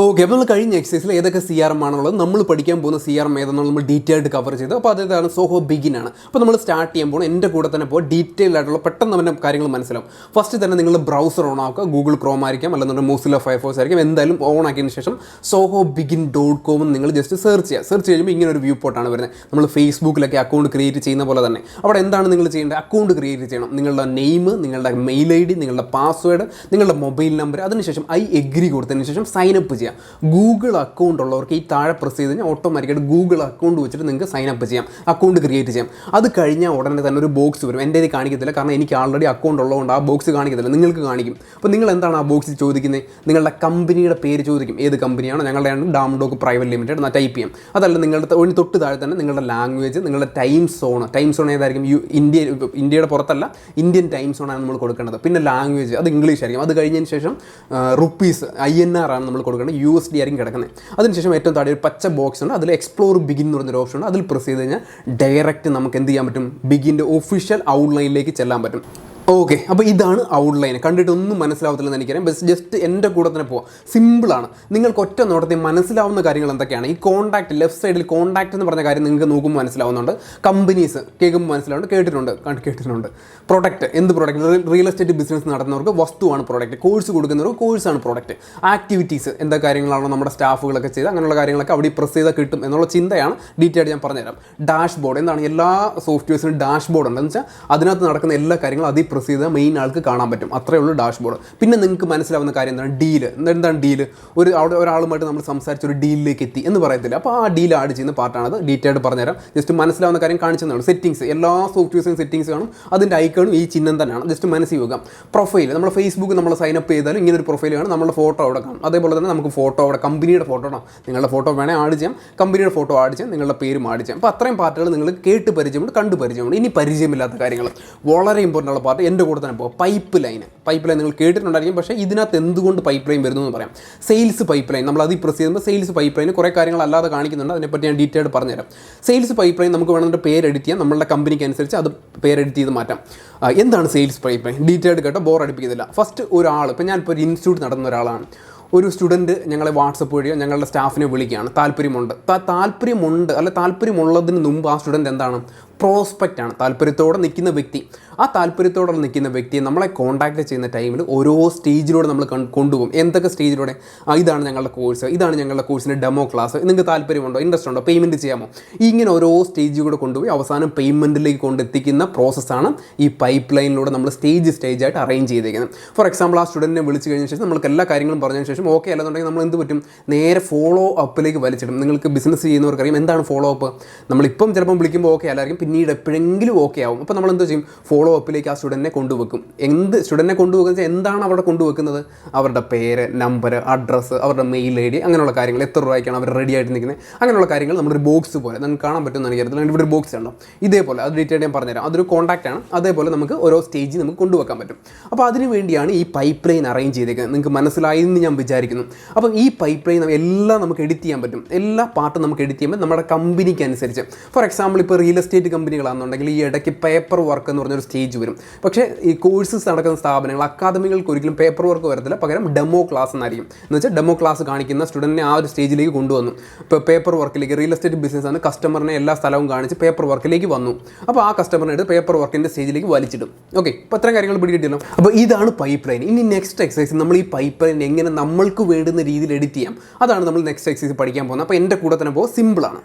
Okay, അപ്പോൾ നമ്മൾ കഴിഞ്ഞ എക്സസൈസിൽ ഏതൊക്കെ CRM ആണുള്ളത്, നമ്മൾ പഠിക്കാൻ പോകുന്ന CRM ഏതെന്നുള്ള നമ്മൾ ഡീറ്റെയിൽ ആയിട്ട് കവർ ചെയ്തു. അപ്പോൾ അതാണ് സോഹോ ബിഗിൻ ആണ്. അപ്പോൾ നമ്മൾ സ്റ്റാർട്ട് ചെയ്യുമ്പോൾ എൻ്റെ കൂടെ തന്നെ പോകുക, ഡീറ്റെയിൽ ആയിട്ടുള്ള പെട്ടെന്ന് അവൻ്റെ കാര്യങ്ങൾ മനസ്സിലാവും. ഫസ്റ്റ് തന്നെ നിങ്ങൾ ബ്രൗസർ ഓൺ ആക്കുക, ഗൂഗിൾ ക്രോം ആയിരിക്കാം, അല്ലെന്നുണ്ടെങ്കിൽ മോസില്ല ഫയർഫോക്സ് ആയിരിക്കും. എന്തായാലും ഓൺ ആക്കിയതിന് ശേഷം sohobigin.com നിങ്ങൾ ജസ്റ്റ് സെർച്ച് ചെയ്യുക. സെർച്ച് ചെയ്യുമ്പോൾ ഇങ്ങനെ ഒരു വ്യൂ പോർട്ടാണ് വരുന്നത്. നമ്മൾ ഫേസ്ബുക്കിലൊക്കെ അക്കൗണ്ട് ക്രിയേറ്റ് ചെയ്യുന്ന പോലെ തന്നെ അവിടെ എന്താണ് നിങ്ങൾ ചെയ്യേണ്ടത്, അക്കൗണ്ട് ക്രിയേറ്റ് ചെയ്യണം. നിങ്ങളുടെ നെയിം, നിങ്ങളുടെ മെയിൽ ID, നിങ്ങളുടെ പാസ്വേഡ്, നിങ്ങളുടെ മൊബൈൽ നമ്പർ, അതിനുശേഷം ഐ എഗ്രി കൊടുത്തതിന് ശേഷം സൈൻ അപ്പ് ചെയ്യാം. ഗൂഗിൾ അക്കൗണ്ട് ഉള്ളവർക്ക് ഈ താഴെ പ്രസ് ചെയ്ത് കഴിഞ്ഞാൽ ഓട്ടോമാറ്റിക്കായിട്ട് ഗൂഗിൾ അക്കൗണ്ട് വെച്ചിട്ട് നിങ്ങൾക്ക് സൈൻ അപ്പ് ചെയ്യാം, അക്കൗണ്ട് ക്രിയേറ്റ് ചെയ്യാം. അത് കഴിഞ്ഞാൽ ഉടനെ തന്നെ ഒരു ബോക്സ് വരും. എൻ്റെ ഇത് കാണിക്കത്തില്ല, കാരണം എനിക്ക് ആൾറെഡി അക്കൗണ്ട് ഉള്ളതുകൊണ്ട് ആ ബോക്സ് കാണിക്കത്തില്ല, നിങ്ങൾക്ക് കാണിക്കും. അപ്പോൾ നിങ്ങൾ എന്താണ് ആ ബോക്സിൽ ചോദിക്കുന്നത്, നിങ്ങളുടെ കമ്പനിയുടെ പേര് ചോദിക്കും. ഏത് കമ്പനിയാണോ, ഞങ്ങളുടെയാണ് ഡാംഡോക്ക് പ്രൈവറ്റ് ലിമിറ്റഡ് എന്നാൽ ടൈപ്പ് ചെയ്യാം. അതല്ല നിങ്ങളുടെ ഒരു തൊട്ട് താഴെ തന്നെ നിങ്ങളുടെ ലാംഗ്വേജ്, നിങ്ങളുടെ ടൈം സോൺ ഏതായിരിക്കും, ഇന്ത്യയുടെ പുറത്തല്ല, ഇന്ത്യൻ ടൈം സോണാണ് നമ്മൾ കൊടുക്കേണ്ടത്. പിന്നെ ലാംഗ്വേജ് അത് ഇംഗ്ലീഷ് ആയിരിക്കും. അത് കഴിഞ്ഞതിന് ശേഷം റുപ്പീസ് INR ആണ് നമ്മൾ കൊടുക്കേണ്ടത്, USD ആയിരിക്കും കിടക്കുന്നത്. അതിനുശേഷം ഏറ്റവും താഴെ ഒരു പച്ച ബോക്സ് ഉണ്ട്, അതിൽ എക്സ്പ്ലോർ ബിഗിൻ എന്ന് പറഞ്ഞൊരു ഓപ്ഷൻ ഉണ്ട്. അതിൽ പ്രസ് ചെയ്ത് കഴിഞ്ഞാൽ ഡയറക്റ്റ് നമുക്ക് എന്ത് ചെയ്യാൻ പറ്റും, ബിഗിൻ്റെ ഒഫീഷ്യൽ ഔട്ട്ലൈനിലേക്ക് ചെല്ലാൻ പറ്റും. ഓക്കെ, അപ്പോൾ ഇതാണ് ഔട്ട്ലൈൻ. കണ്ടിട്ടൊന്നും മനസ്സിലാവത്തില്ലെന്ന് എനിക്കറിയാം, ബസ് ജസ്റ്റ് എൻ്റെ കൂടെ തന്നെ പോവാം. സിമ്പിളാണ്. നിങ്ങൾക്ക് ഒറ്റ നോട്ടത്തിൽ മനസ്സിലാവുന്ന കാര്യങ്ങൾ എന്തൊക്കെയാണ്. ഈ കോൺടാക്ട്, ലെഫ്റ്റ് സൈഡിൽ കോൺടാക്ട് എന്ന് പറഞ്ഞ കാര്യം നിങ്ങൾക്ക് നോക്കുമ്പോൾ മനസ്സിലാവുന്നുണ്ട്. കമ്പനീസ് കേൾക്കുമ്പോൾ മനസ്സിലാവുന്നുണ്ട്, കേട്ടിട്ടുണ്ട്. പ്രൊഡക്റ്റ്, എന്ത് പ്രൊഡക്റ്റ്, റിയൽ എസ്റ്റേറ്റ് ബിസിനസ് നടത്തുന്നവർക്ക് വസ്തുവാണ് പ്രൊഡക്റ്റ്, കോഴ്സ് കൊടുക്കുന്നവർക്ക് കോഴ്സാണ് പ്രൊഡക്റ്റ്. ആക്ടിവിറ്റീസ്, എന്താ കാര്യങ്ങളാണോ നമ്മുടെ സ്റ്റാഫുകളൊക്കെ ചെയ്ത് അങ്ങനെയുള്ള കാര്യങ്ങളൊക്കെ അവിടെ പ്രസ് ചെയ്താൽ കിട്ടും എന്നുള്ള ചിന്തയാണ്. ഡീറ്റെയിൽ ആയിട്ട് ഞാൻ പറഞ്ഞുതരാം. ഡാഷ്ബോർഡ് എന്താണ്, എല്ലാ സോഫ്റ്റ്വെയർസിനും ഡാഷ്ബോർഡ് ഉണ്ട്. എന്ന് വെച്ചാൽ അതിനകത്ത് നടക്കുന്ന എല്ലാ കാര്യങ്ങളും അതിൽ പ്രസ് ചെയ്താൽ മെയിൻ ആൾക്ക് കാണാൻ പറ്റും. അത്രയേ ഉള്ളൂ ഡാഷ്ബോർഡ്. പിന്നെ നിങ്ങൾക്ക് മനസ്സിലാവുന്ന കാര്യം എന്താണ്, ഡീല്. എന്താണ് ഡീല്, അവിടെ ഒരാളുമായിട്ട് നമ്മൾ സംസാരിച്ച ഒരു ഡീലിലേക്ക് എത്തി എന്ന് പറയത്തില്ല. അപ്പോൾ ആ ഡീൽ ആഡ് ചെയ്യുന്ന പാർട്ടാണത്. ഡീറ്റെയിൽ ആയിട്ട് പറഞ്ഞുതരാം. ജസ്റ്റ് മനസ്സിലാവുന്ന കാര്യം കാണിച്ചതാണ്. സെറ്റിംഗ്സ്, എല്ലാ സോഫ്റ്റ്വെയർസിനും സെറ്റിംഗ്സ് കാണും. അതിൻ്റെ ഐക്കണും ഈ ചിഹ്നം തന്നെയാണ്, ജസ്റ്റ് മനസ്സിൽ വെക്കാം. പ്രൊഫൈൽ, നമ്മൾ ഫേസ്ബുക്ക് നമ്മൾ സൈനപ്പ് ചെയ്താലും ഇങ്ങനെ ഒരു പ്രൊഫൈൽ കാണും, നമ്മുടെ ഫോട്ടോ അവിടെ കാണും. അതേപോലെ തന്നെ നമുക്ക് ഫോട്ടോ അവിടെ, കമ്പനിയുടെ ഫോട്ടോ ആണോ, നിങ്ങളുടെ ഫോട്ടോ വേണേൽ ആഡ് ചെയ്യാം, കമ്പനിയുടെ ഫോട്ടോ ആഡ് ചെയ്യാം, നിങ്ങളുടെ പേരും ആഡ് ചെയ്യാം. അപ്പോൾ അത്രയും പാർട്ടുകൾ നിങ്ങൾ കേട്ട് പരിചയമുണ്ട്, കണ്ടു പരിചയമുണ്ട്. ഇനി പരിചയമില്ലാത്ത കാര്യങ്ങൾ, വളരെ ഇമ്പോർട്ടൻ്റ് ഉള്ള പാർട്ട് എൻ്റെ കൂടെ തന്നെ പോകും. പൈപ്പ് ലൈൻ നിങ്ങൾ കേട്ടിട്ടുണ്ടായിരിക്കും, പക്ഷേ ഇതിനകത്ത് എന്തുകൊണ്ട് പൈപ്പ് ലൈൻ വരുന്നു എന്ന് പറയാം. സെയിൽസ് പൈപ്പ് ലൈൻ, നമ്മൾ അത് പ്രസ് ചെയ്യുമ്പോൾ സെയിൽസ് പൈപ്പ് ലൈൻ കുറേ കാര്യങ്ങൾ അല്ലാതെ കാണിക്കുന്നുണ്ട്. അതിനെപ്പറ്റി ഞാൻ ഡീറ്റെയിൽ പറഞ്ഞുതരാം. സെയിൽസ് പൈപ്പ് ലൈൻ നമുക്ക് വേണമെങ്കിൽ പേര് എഡിറ്റ് ചെയ്യാം, നമ്മളുടെ കമ്പനിക്ക് അനുസരിച്ച് അത് പേര് എഡിറ്റ് ചെയ്ത് മാറ്റാം. എന്താണ് സെയിൽസ് പൈപ്പ് ലൈൻ, ഡീറ്റെയിൽ കേട്ടോ, ബോർ അടിപ്പിക്കുന്നില്ല. ഫസ്റ്റ് ഒരാൾ, ഇപ്പോൾ ഞാനിപ്പോൾ ഒരു ഇൻസ്റ്റിറ്റ്യൂട്ട് നടത്തുന്ന ഒരാളാണ്. ഒരു സ്റ്റുഡൻറ്റ് ഞങ്ങളെ വാട്സപ്പ് വഴിയോ ഞങ്ങളുടെ സ്റ്റാഫിനെ വിളിക്കുകയാണ്, താല്പര്യമുണ്ട്. താല്പര്യമുള്ളതിന് മുമ്പ് ആ സ്റ്റുഡൻറ്റ് എന്താണ്, പ്രോസ്പെക്റ്റ് ആണ്, താല്പര്യത്തോടെ നിൽക്കുന്ന വ്യക്തി. ആ താല്പര്യത്തോടെ നിൽക്കുന്ന വ്യക്തിയെ നമ്മളെ കോൺടാക്ട് ചെയ്യുന്ന ടൈമിൽ ഓരോ സ്റ്റേജിലൂടെ നമ്മൾ കൊണ്ടുപോകും. എന്തൊക്കെ സ്റ്റേജിലൂടെ, ഇതാണ് ഞങ്ങളുടെ കോഴ്സ്, ഇതാണ് ഞങ്ങളുടെ കോഴ്സിൻ്റെ ഡെമോ ക്ലാസ്, നിങ്ങൾക്ക് താല്പര്യമുണ്ടോ, ഇൻട്രസ്റ്റ് ഉണ്ടോ, പേയ്മെൻറ്റ് ചെയ്യാമോ, ഇങ്ങനെ ഓരോ സ്റ്റേജിലൂടെ കൊണ്ടുപോയി അവസാനം പേയ്മെൻറ്റിലേക്ക് കൊണ്ടെത്തിക്കുന്ന പ്രോസസ്സാണ് ഈ പൈപ്പ് ലൈനിലൂടെ നമ്മൾ സ്റ്റേജായിട്ട് അറേഞ്ച് ചെയ്തേക്കുന്നത്. ഫോർ എക്സാമ്പിൾ, ആ സ്റ്റുഡൻറ്റിനെ വിളിച്ച് കഴിഞ്ഞ ശേഷം നമ്മൾക്ക് എല്ലാ കാര്യങ്ങളും പറഞ്ഞതിന് ശേഷം ഓക്കെ അല്ലെന്നുണ്ടെങ്കിൽ നമ്മൾ എന്ത് പറ്റും, നേരെ ഫോളോ അപ്പിലേക്ക് വലിച്ചിടും. നിങ്ങൾക്ക് ബിസിനസ് ചെയ്യുന്നവർക്കറിയാം എന്താണ് ഫോളോ അപ്പ്. നമ്മളിപ്പം ചിലപ്പം വിളിക്കുമ്പോൾ ഓക്കെ അല്ലായിരിക്കും, പിന്നീട് എപ്പോഴെങ്കിലും ഓക്കെ ആവും. അപ്പോൾ നമ്മൾ എന്ത് ചെയ്യും, ഫോളോ അപ്പിലേക്ക് ആ സ്റ്റുഡൻറ്റിനെ കൊണ്ടുവെക്കും. സ്റ്റുഡൻറ്റിനെ കൊണ്ടുവെക്കുന്നത് എന്താണ് അവിടെ കൊണ്ടുവെക്കുന്നത്, അവരുടെ പേര്, നമ്പർ, അഡ്രസ്സ്, അവരുടെ മെയിൽ ID, അങ്ങനെയുള്ള കാര്യങ്ങൾ, എത്ര രൂപയ്ക്കാണ് അവർ റെഡി ആയിട്ട് നിൽക്കുന്നത്, അങ്ങനെയുള്ള കാര്യങ്ങൾ നമ്മളൊരു ബോക്സ് പോലെ നമുക്ക് കാണാൻ പറ്റുമെന്ന് എനിക്കറിയത്തില്ല. ഇവിടെ ഒരു ബോക്സ് ഉണ്ടോ, ഇതേപോലെ അത് ഡീറ്റെയിൽ ഞാൻ പറഞ്ഞുതരാം. അതൊരു കോൺടാക്റ്റ് ആണ്. അതേപോലെ നമുക്ക് ഓരോ സ്റ്റേജിൽ നമുക്ക് കൊണ്ടുവെക്കാൻ പറ്റും. അപ്പോൾ അതിന് വേണ്ടിയാണ് ഈ പൈപ്പ് ലൈൻ അറേഞ്ച് ചെയ്തേക്കുന്നത്. നിങ്ങൾക്ക് മനസ്സിലായി എന്ന് ഞാൻ വിചാരിക്കുന്നു. അപ്പം ഈ പൈപ്പ് ലൈൻ എല്ലാം നമുക്ക് എഡിറ്റ് ചെയ്യാൻ പറ്റും. എല്ലാ പാർട്ടും നമുക്ക് എഡിറ്റ് ചെയ്യുമ്പോൾ നമ്മുടെ കമ്പനിക്ക് അനുസരിച്ച്. ഫോർ എക്സാമ്പിൾ, ഇപ്പോൾ റിയൽ എസ്റ്റേറ്റ് കമ്പനികളാണെന്നുണ്ടെങ്കിൽ ഈ ഇടയ്ക്ക് പേപ്പർ വർക്ക് എന്ന് പറഞ്ഞൊരു സ്റ്റേജ് വരും. പക്ഷേ ഈ കോഴ്സസ് നടക്കുന്ന സ്ഥാപനങ്ങൾ, അക്കാദമികൾക്ക് ഒരിക്കലും പേപ്പർ വർക്ക് വരത്തില്ല, പകരം ഡെമോ ക്ലാസ് എന്നായിരിക്കും. എന്ന് വെച്ചാൽ ഡെമോ ക്ലാസ് കാണിക്കുന്ന സ്റ്റുഡൻറ്റിനെ ആ ഒരു സ്റ്റേജിലേക്ക് കൊണ്ടുവന്നു. ഇപ്പോൾ പേപ്പർ വർക്കിലേക്ക്, റിയൽ എസ്റ്റേറ്റ് ബിസിനസ്സാണ്, കസ്റ്റമറിനെ എല്ലാ സ്ഥലവും കാണിച്ച് പേപ്പർ വർക്കിലേക്ക് വന്നു. അപ്പോൾ ആ കസ്റ്റമറിനായിട്ട് പേപ്പർ വർക്കിൻ്റെ സ്റ്റേജിലേക്ക് വലിച്ചിടും. ഓക്കെ, ഇപ്പോൾ അത്രയും കാര്യങ്ങൾ പിടികിട്ടിയല്ലോ. അപ്പോൾ ഇതാണ് പൈപ്പ് ലൈൻ. ഇനി നെക്സ്റ്റ് എക്സസൈസ് നമ്മൾ ഈ പൈപ്പ് ലൈൻ എങ്ങനെ നമ്മൾക്ക് വേണ്ടുന്ന രീതിയിൽ എഡിറ്റ് ചെയ്യാം, അതാണ് നമ്മൾ നെക്സ്റ്റ് എക്സസൈസ് പഠിക്കാൻ പോകുന്നത്. അപ്പോൾ എൻ്റെ കൂടെ തന്നെ പോകും, സിമ്പിളാണ്.